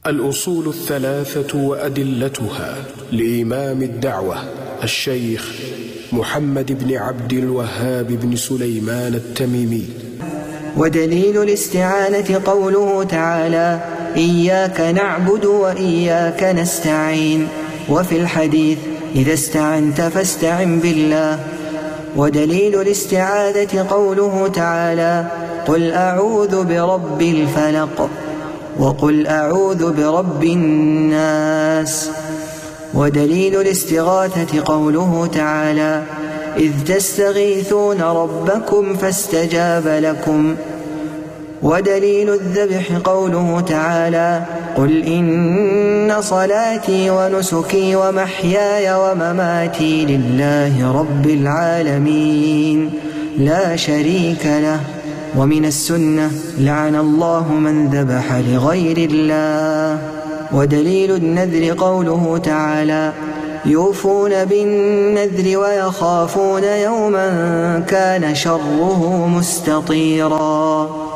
الأصول الثلاثة وأدلتها لإمام الدعوة الشيخ محمد بن عبد الوهاب بن سليمان التميمي. ودليل الاستعانة قوله تعالى: إياك نعبد وإياك نستعين. وفي الحديث: إذا استعنت فاستعن بالله. ودليل الاستعاذة قوله تعالى: قل أعوذ برب الفلق، وقل أعوذ برب الناس. ودليل الاستغاثة قوله تعالى: إذ تستغيثون ربكم فاستجاب لكم. ودليل الذبح قوله تعالى: قل إن صلاتي ونسكي ومحياي ومماتي لله رب العالمين لا شريك له. ومن السنة: لعن الله من ذبح لغير الله. ودليل النذر قوله تعالى: يوفون بالنذر ويخافون يوما كان شره مستطيرا.